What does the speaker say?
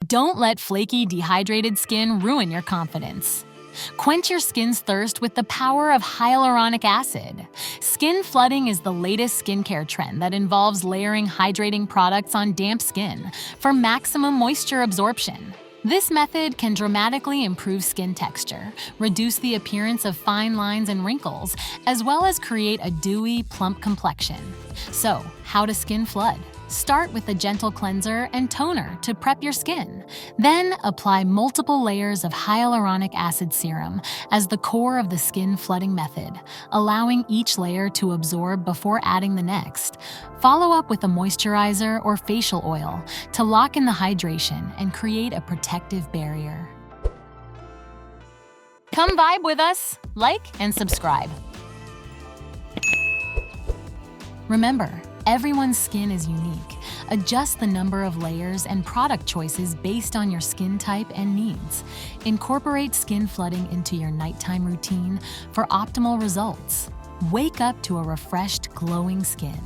Don't let flaky, dehydrated skin ruin your confidence. Quench your skin's thirst with the power of hyaluronic acid. Skin flooding is the latest skincare trend that involves layering hydrating products on damp skin for maximum moisture absorption. This method can dramatically improve skin texture, reduce the appearance of fine lines and wrinkles, as well as create a dewy, plump complexion. So, how to skin flood? Start with a gentle cleanser and toner to prep your skin. Then apply multiple layers of hyaluronic acid serum as the core of the skin flooding method, allowing each layer to absorb before adding the next. Follow up with a moisturizer or facial oil to lock in the hydration and create a protective barrier. Come vibe with us, like and subscribe. Remember, everyone's skin is unique. Adjust the number of layers and product choices based on your skin type and needs. Incorporate skin flooding into your nighttime routine for optimal results. Wake up to a refreshed, glowing skin.